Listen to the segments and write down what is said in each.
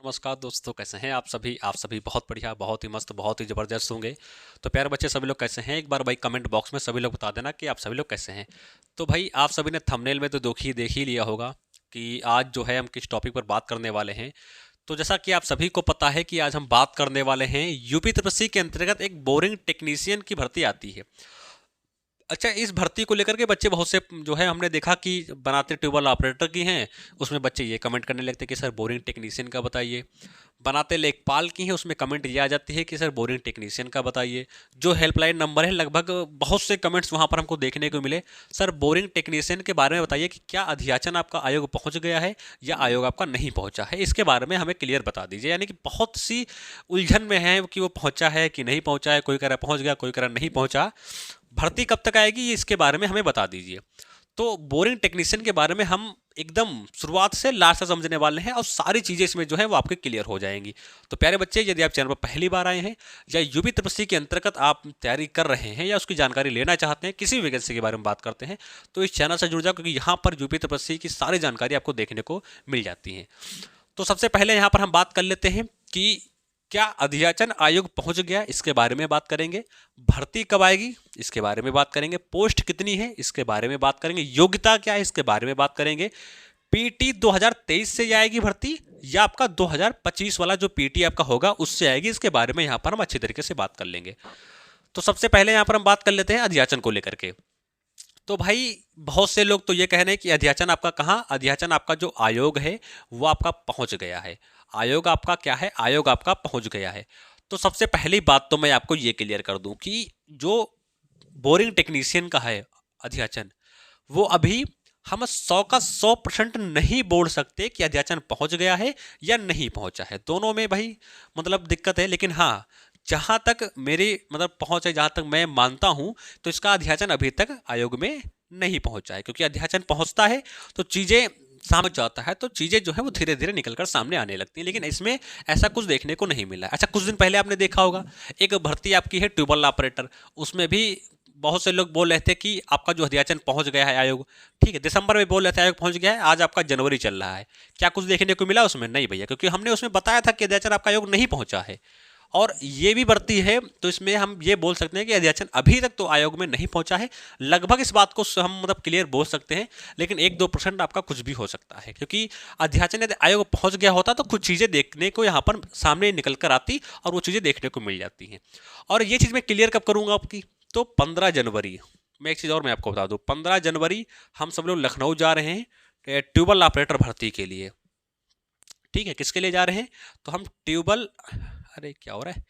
नमस्कार दोस्तों, कैसे हैं आप सभी बहुत बढ़िया, बहुत ही मस्त, बहुत ही ज़बरदस्त होंगे। तो प्यारे बच्चे सभी लोग कैसे हैं, एक बार भाई कमेंट बॉक्स में सभी लोग बता देना कि आप सभी लोग कैसे हैं। तो भाई आप सभी ने थंबनेल में तो देख ही लिया होगा कि आज जो है हम किस टॉपिक पर बात करने वाले हैं। तो जैसा कि आप सभी को पता है कि आज हम बात करने वाले हैं यूपी तपस्वी के अंतर्गत एक बोरिंग टेक्नीशियन की भर्ती आती है। अच्छा, इस भर्ती को लेकर के बच्चे बहुत से जो है हमने देखा कि बनाते ट्यूबवेल ऑपरेटर की हैं। उसमें बच्चे ये कमेंट करने लगते हैं कि सर बोरिंग टेक्नीशियन का बताइए। बनाते लेखपाल की हैं, उसमें कमेंट ये आ जाती है कि सर बोरिंग टेक्नीशियन का बताइए। जो हेल्पलाइन नंबर है, लगभग बहुत से कमेंट्स वहाँ पर हमको देखने को मिले, सर बोरिंग टेक्नीशियन के बारे में बताइए कि क्या अधियाचन आपका आयोग पहुँच गया है या आयोग आपका नहीं पहुँचा है, इसके बारे में हमें क्लियर बता दीजिए। यानी कि बहुत सी उलझन में है कि वो पहुँचा है कि नहीं पहुँचा है, कोई कह रहा पहुँच गया, कोई कह रहा नहीं पहुँचा। भर्ती कब तक आएगी ये इसके बारे में हमें बता दीजिए। तो बोरिंग टेक्नीशियन के बारे में हम एकदम शुरुआत से लास्ट तक समझने वाले हैं और सारी चीज़ें इसमें जो है वो आपके क्लियर हो जाएंगी। तो प्यारे बच्चे, यदि आप चैनल पर पहली बार आए हैं या यूपी तपस्वी के अंतर्गत आप तैयारी कर रहे हैं या उसकी जानकारी लेना चाहते हैं, किसी भी वैकेंसी के बारे में बात करते हैं, तो इस चैनल से जुड़ जाओ, क्योंकि यहाँ पर यूपी तपस्वी की सारी जानकारी आपको देखने को मिल जाती है। तो सबसे पहले यहाँ पर हम बात कर लेते हैं कि क्या अधियाचन आयोग पहुंच गया, इसके बारे में बात करेंगे। भर्ती कब आएगी, इसके बारे में बात करेंगे। पोस्ट कितनी है, इसके बारे में बात करेंगे। योग्यता क्या है, इसके बारे में बात करेंगे। पीटी 2023 से आएगी भर्ती या आपका 2025 वाला जो पीटी आपका होगा उससे आएगी, इसके बारे में यहाँ पर हम अच्छी तरीके से बात कर लेंगे। तो सबसे पहले यहाँ पर हम बात कर लेते हैं अधियाचन को लेकर के। तो भाई बहुत से लोग तो ये कह रहे हैं कि अध्याचन आपका कहाँ, अध्याचन आपका जो आयोग है वो आपका पहुंच गया है। आयोग आपका क्या है, आयोग आपका पहुंच गया है। तो सबसे पहली बात तो मैं आपको ये क्लियर कर दूं कि जो बोरिंग टेक्नीशियन का है अध्याचन, वो अभी हम 100% नहीं बोल सकते कि अध्याचन पहुंच गया है या नहीं पहुंचा है। दोनों में भाई मतलब दिक्कत है, लेकिन हाँ, जहां तक मेरी मतलब पहुंच है, जहां तक मैं मानता हूं, तो इसका अध्याचन अभी तक आयोग में नहीं पहुंचा है। क्योंकि अध्याचन पहुंचता है तो चीजें समझ जाता है, तो चीजें जो है वो धीरे धीरे निकलकर सामने आने लगती हैं। लेकिन इसमें ऐसा कुछ देखने को नहीं मिला। अच्छा, कुछ दिन पहले आपने देखा होगा एक भर्ती आपकी है ट्यूबवेल ऑपरेटर, उसमें भी बहुत से लोग बोल रहे थे कि आपका जो अध्याचन पहुंच गया है आयोग, ठीक है, दिसंबर में बोल रहे थे आयोग पहुंच गया है, आज आपका जनवरी चल रहा है। क्या कुछ देखने को मिला उसमें? नहीं भैया, क्योंकि हमने उसमें बताया था कि अध्याचन आपका आयोग नहीं पहुंचा है। और ये भी बढ़ती है, तो इसमें हम ये बोल सकते हैं कि अध्याचन अभी तक तो आयोग में नहीं पहुंचा है। लगभग इस बात को हम मतलब क्लियर बोल सकते हैं, लेकिन 1-2% आपका कुछ भी हो सकता है। क्योंकि अध्याचन यदि आयोग पहुंच गया होता तो कुछ चीज़ें देखने को यहाँ पर सामने निकल कर आती और वो चीज़ें देखने को मिल जाती हैं। और ये चीज़ मैं क्लियर कब करूँगा आपकी, तो 15 जनवरी। मैं एक चीज़ और मैं आपको बता दूँ, 15 जनवरी हम सब लोग लखनऊ जा रहे हैं ट्यूबवेल ऑपरेटर भर्ती के लिए। ठीक है, किसके लिए जा रहे हैं? तो हम ट्यूबवेल, अरे क्या हो रहा है,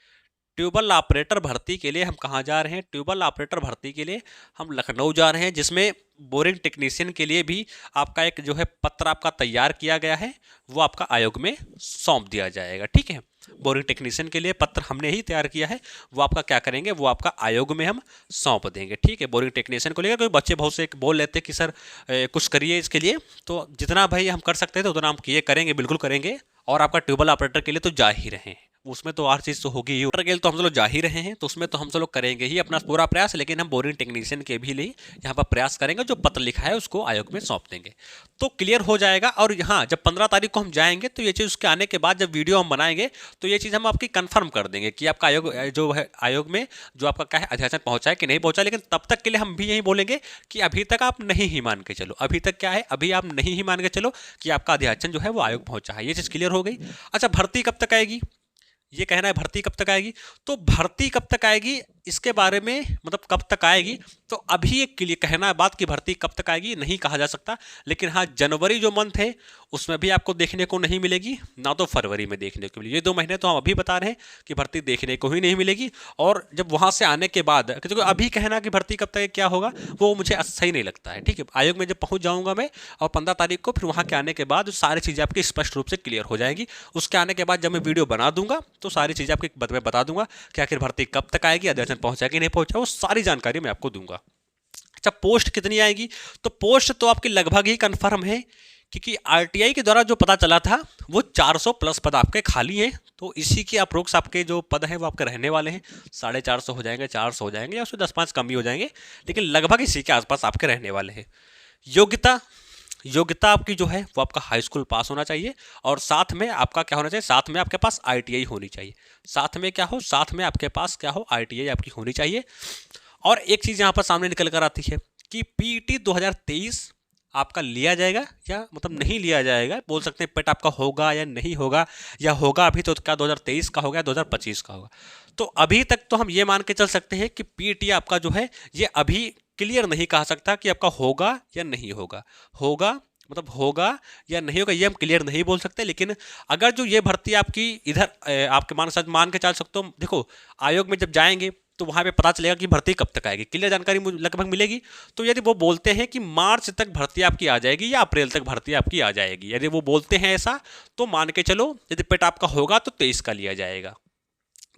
ट्यूबवेल ऑपरेटर भर्ती के लिए हम कहाँ जा रहे हैं? ट्यूबवेल ऑपरेटर भर्ती के लिए हम लखनऊ जा रहे हैं, जिसमें बोरिंग टेक्नीशियन के लिए भी आपका एक जो है पत्र आपका तैयार किया गया है, वो आपका आयोग में सौंप दिया जाएगा। ठीक है, बोरिंग टेक्नीशियन के लिए पत्र हमने ही तैयार किया है, वो आपका क्या करेंगे, वो आपका आयोग में हम सौंप देंगे। ठीक है, बोरिंग टेक्नीशियन को लेकर कोई बच्चे बहुत से बोल लेते हैं कि सर कुछ करिए इसके लिए, तो जितना भाई हम कर सकते हैं तो उतना हम किए करेंगे, बिल्कुल करेंगे। और आपका ट्यूबवेल ऑपरेटर के लिए तो जा ही रहे हैं, उसमें तो हर चीज़ तो होगी ही। ऑपरेटर के लिए तो हम सब लोग जा ही रहे हैं, तो उसमें तो हम सब लोग करेंगे ही अपना पूरा प्रयास। लेकिन हम बोरिंग टेक्नीशियन के भी लिए यहाँ पर प्रयास करेंगे, जो पत्र लिखा है उसको आयोग में सौंप देंगे, तो क्लियर हो जाएगा। और यहाँ जब 15 तारीख को हम जाएंगे, तो ये चीज़ उसके आने के बाद जब वीडियो हम बनाएंगे, तो ये चीज़ हम आपकी कंफर्म कर देंगे कि आपका आयोग जो है, आयोग में जो आपका क्या है अध्याचन पहुंचा है कि नहीं पहुंचा। लेकिन तब तक के लिए हम भी यही बोलेंगे कि अभी तक आप नहीं ही मान के चलो, अभी तक क्या है, अभी आप नहीं ही मान के चलो कि आपका अध्याचन जो है वो आयोग पहुंचा है। ये चीज़ क्लियर हो गई। अच्छा, भर्ती कब तक आएगी, ये कहना है भर्ती कब तक आएगी, तो भर्ती कब तक आएगी इसके बारे में मतलब कब तक आएगी, तो अभी एक के लिए कहना है बात कि भर्ती कब तक आएगी नहीं कहा जा सकता। लेकिन हाँ, जनवरी जो मंथ है उसमें भी आपको देखने को नहीं मिलेगी, ना तो फरवरी में देखने को मिलेगी। ये 2 महीने तो हम अभी बता रहे हैं कि भर्ती देखने को ही नहीं मिलेगी। और जब वहाँ से आने के बाद, क्योंकि अभी कहना कि भर्ती कब तक क्या होगा वो मुझे सही नहीं लगता है। ठीक है, आयोग में जब पहुँच जाऊँगा मैं और 15 तारीख को, फिर वहाँ के आने के बाद सारी चीज़ें आपकी स्पष्ट रूप से क्लियर हो जाएंगी। उसके आने के बाद जब मैं वीडियो बना दूंगा तो सारी चीज़ें आपकी मैं बता दूंगा कि आखिर भर्ती कब तक आएगी, अध्याचन पहुंचा कि नहीं पहुंचा, वो सारी जानकारी मैं आपको दूंगा। अच्छा, पोस्ट कितनी आएगी, तो पोस्ट तो आपकी लगभग ही कंफर्म है, क्योंकि आरटीआई के द्वारा जो पता चला था वो 400 प्लस पद आपके खाली हैं। तो इसी के अप्रोक्स आपके जो पद हैं वो आपके रहने वाले हैं। 450 हो जाएंगे, 400 हो जाएंगे, या उससे 10-5 कम ही हो जाएंगे, लेकिन लगभग इसी के आसपास आपके रहने वाले हैं। योग्यता, योग्यता आपकी जो है वो आपका हाई स्कूल पास होना चाहिए, और साथ में आपका क्या होना चाहिए, साथ में आपके पास आईटीआई होनी चाहिए। साथ में क्या हो, साथ में आपके पास क्या हो, आईटीआई आपकी होनी चाहिए। और एक चीज़ यहाँ पर सामने निकल कर आती है कि पीईटी 2023 आपका लिया जाएगा या मतलब नहीं लिया जाएगा, बोल सकते हैं पेट आपका होगा या नहीं होगा, या होगा अभी तो क्या 2023 का होगा या 2025 का होगा। तो अभी तक तो हम ये मान के चल सकते हैं कि पीईटी आपका जो है ये अभी क्लियर नहीं कहा सकता कि आपका होगा या नहीं होगा। होगा मतलब होगा या नहीं होगा ये हम क्लियर नहीं बोल सकते, लेकिन अगर जो ये भर्ती आपकी इधर आपके मान के चल सकते हो, देखो आयोग में जब जाएंगे तो वहाँ पे पता चलेगा कि भर्ती कब तक आएगी, क्लियर जानकारी लगभग मिलेगी। तो यदि वो बोलते हैं कि मार्च तक भर्ती आपकी आ जाएगी या अप्रैल तक भर्ती आपकी आ जाएगी, यदि वो बोलते हैं ऐसा, तो मान के चलो यदि पेट आपका होगा तो 23 का लिया जाएगा।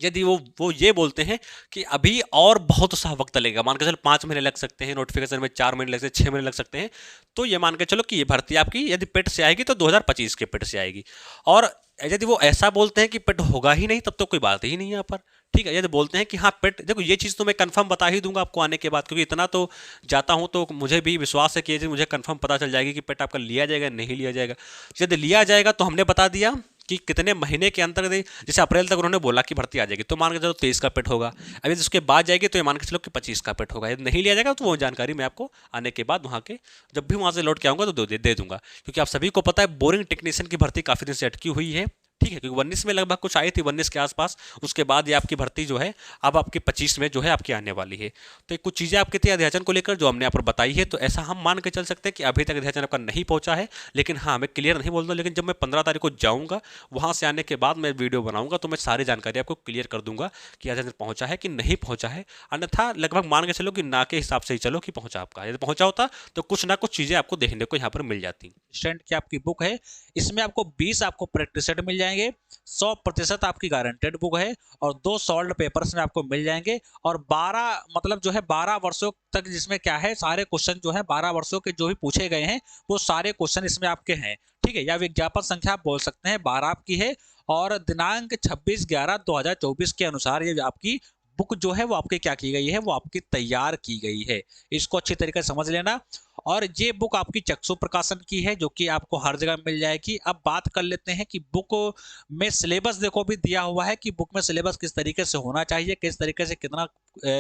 यदि वो ये बोलते हैं कि अभी और बहुत सा वक्त लगेगा, मान के चलो 5 महीने लग सकते हैं, नोटिफिकेशन में 4 महीने लग सकते हैं, 6 महीने लग सकते हैं, तो ये मान के चलो कि ये भर्ती आपकी यदि पेट से आएगी तो 2025 के पेट से आएगी। और यदि वो ऐसा बोलते हैं कि पेट होगा ही नहीं, तब तो कोई बात ही नहीं है यहाँ पर। ठीक है, यदि बोलते हैं कि हाँ पेट, देखो ये चीज़ तो मैं कंफर्म बता ही दूंगा आपको आने के बाद, क्योंकि इतना तो जाता हूँ तो मुझे भी विश्वास है कि यदि मुझे कंफर्म पता चल जाएगी कि पेट आपका लिया जाएगा नहीं लिया जाएगा। यदि लिया जाएगा तो हमने बता दिया कि कितने महीने के अंतर, जैसे अप्रैल तक उन्होंने बोला कि भर्ती आ जाएगी, तो मान के चलो 23 का पेट होगा। अभी उसके बाद जाएगी तो ये मान के चलो कि 25 का पेट होगा। यदि नहीं लिया जाएगा तो वो जानकारी मैं आपको आने के बाद वहाँ के जब भी वहाँ से लौट के आऊँगा तो दे दूंगा, क्योंकि आप सभी को पता है बोरिंग टेक्नीशियन की भर्ती काफ़ी दिन से अटकी हुई है। ठीक है, क्योंकि 19 में लगभग कुछ आई थी, 19 के आसपास, उसके बाद ये आपकी भर्ती जो है अब आपकी 25 में जो है आपकी आने वाली है। तो ये कुछ चीज़ें आपके थे अध्याचन को लेकर जो हमने यहाँ पर बताई है, तो ऐसा हम मान के चल सकते हैं कि अभी तक अध्याचन आपका नहीं पहुंचा है। लेकिन हाँ, मैं क्लियर नहीं बोल दूँ, लेकिन जब मैं 15 तारीख को जाऊँगा वहाँ से आने के बाद मैं वीडियो बनाऊँगा तो मैं सारी जानकारी आपको क्लियर कर दूंगा कि अध्याचन पहुँचा है कि नहीं पहुँचा है। अन्यथा लगभग मान के चलो कि ना के हिसाब से ही चलो कि पहुँचा आपका, यदि पहुँचा होता तो कुछ ना कुछ चीज़ें आपको देखने को यहाँ पर मिल जाती। स्टूडेंट की आपकी बुक है, इसमें आपको 20 आपको प्रैक्टिस सेट मिल जाएंगे, 100% आपकी गारंटेड बुक है, और 2 सॉल्व पेपर्स में आपको मिल जाएंगे, और 12 मतलब जो है 12 वर्षों तक, जिसमें क्या है सारे क्वेश्चन जो है 12 वर्षों के जो भी पूछे गए हैं वो सारे क्वेश्चन इसमें आपके हैं। ठीक है, या विज्ञापन संख्या आप बोल सकते हैं 12 आपकी है, और दिनांक 26/11/2024 के अनुसार ये आपकी बुक जो है वो आपकी क्या की गई है, वो आपकी तैयार की गई है। इसको अच्छी तरीके से समझ लेना। और ये बुक आपकी चक्षु प्रकाशन की है, जो कि आपको हर जगह मिल जाएगी। अब बात कर लेते हैं कि बुक में सिलेबस देखो भी दिया हुआ है कि बुक में सिलेबस किस तरीके से होना चाहिए, किस तरीके से कितना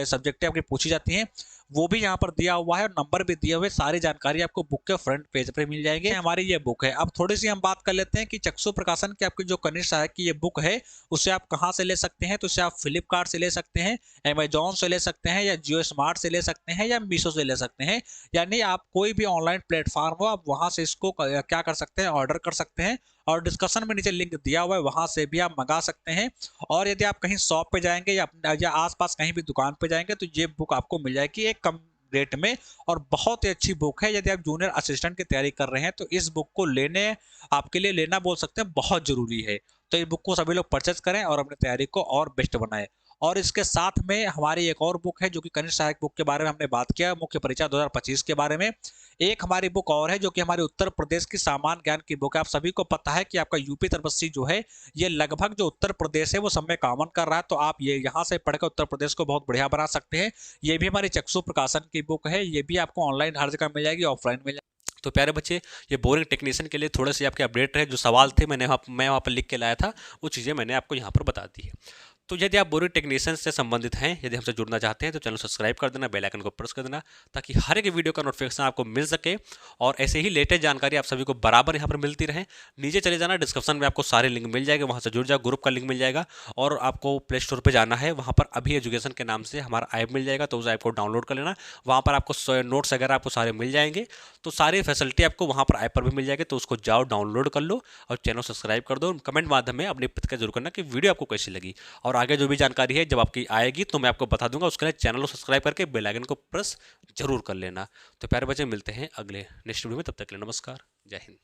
सब्जेक्टें आपकी पूछी जाती हैं, वो भी यहाँ पर दिया हुआ है, और नंबर भी दिए हुए, सारी जानकारी आपको बुक के फ्रंट पेज पर मिल जाएगी। हमारी ये बुक है। अब थोड़ी सी हम बात कर लेते हैं कि चक्षु प्रकाशन की आपकी जो कनिष्ठ सहायक की ये बुक है उसे आप कहाँ से ले सकते हैं। तो उसे आप फ्लिपकार्ट से ले सकते हैं, अमेजोन से ले सकते हैं, या जियो स्मार्ट से ले सकते हैं, या मीशो से ले सकते हैं। यानी आप कोई भी ऑनलाइन प्लेटफॉर्म हो, आप वहां से इसको क्या कर सकते हैं, ऑर्डर कर सकते हैं। और डिस्कशन में नीचे लिंक दिया हुआ है, वहां से भी आप मंगा सकते हैं। और यदि आप कहीं शॉप पे जाएंगे या आसपास कहीं भी दुकान पे जाएंगे तो ये बुक आपको मिल जाएगी एक कम रेट में, और बहुत ही अच्छी बुक है। यदि आप जूनियर असिस्टेंट की तैयारी कर रहे हैं तो इस बुक को लेने, आपके लिए लेना बोल सकते हैं बहुत जरूरी है। तो इस बुक को सभी लोग परचेज करें और अपनी तैयारी को और बेस्ट बनाएं। और इसके साथ में हमारी एक और बुक है जो कि कनिष्ठ सहायक बुक के बारे में हमने बात किया, मुख्य परीक्षा 2025 के बारे में। एक हमारी बुक और है जो कि हमारे उत्तर प्रदेश की सामान्य ज्ञान की बुक है। आप सभी को पता है कि आपका यूपी तरबस्सी जो है ये लगभग जो उत्तर प्रदेश है वो सब में कॉमन कर रहा है, तो आप ये यहाँ से पढ़कर उत्तर प्रदेश को बहुत बढ़िया बना सकते हैं। ये भी हमारी चक्षु प्रकाशन की बुक है, ये भी आपको ऑनलाइन हर जगह मिल जाएगी, ऑफलाइन मिल जाएगी। तो प्यारे बच्चे, ये बोरिंग टेक्नीशियन के लिए थोड़े से आपके अपडेट रहे, जो सवाल थे मैं वहाँ पर लिख के लाया था, वो चीज़ें मैंने आपको यहाँ पर बता दी है। तो यदि आप बोरिंग टेक्नीशियन से संबंधित हैं, यदि हमसे जुड़ना चाहते हैं तो चैनल सब्सक्राइब कर देना, बेल आइकन को प्रेस कर देना, ताकि हर एक वीडियो का नोटिफिकेशन आपको मिल सके और ऐसे ही लेटेस्ट जानकारी आप सभी को बराबर यहाँ पर मिलती रहे। नीचे चले जाना, डिस्क्रिप्शन में आपको सारे लिंक मिल जाएंगे, वहाँ से जुड़ जाओ, ग्रुप का लिंक मिल जाएगा। और आपको प्ले स्टोर पर जाना है, वहाँ पर अभी एजुकेशन के नाम से हमारा ऐप मिल जाएगा, तो उस ऐप को डाउनलोड कर लेना। वहाँ पर आपको नोट्स वगैरह आपको सारे मिल जाएंगे, तो सारी फैसिलिटी आपको वहाँ पर ऐप पर भी मिल जाएगी। तो उसको जाओ, डाउनलोड कर लो और चैनल सब्सक्राइब कर दो। कमेंट माध्यम में अपनी प्रतिक्रिया जरूर करना कि वीडियो आपको कैसी लगी, और आगे जो भी जानकारी है जब आपकी आएगी तो मैं आपको बता दूंगा। उसके लिए चैनल को सब्सक्राइब करके बेल आइकन को प्रेस जरूर कर लेना। तो प्यारे बच्चे, मिलते हैं अगले नेक्स्ट वीडियो में, तब तक के लिए नमस्कार, जय हिंद।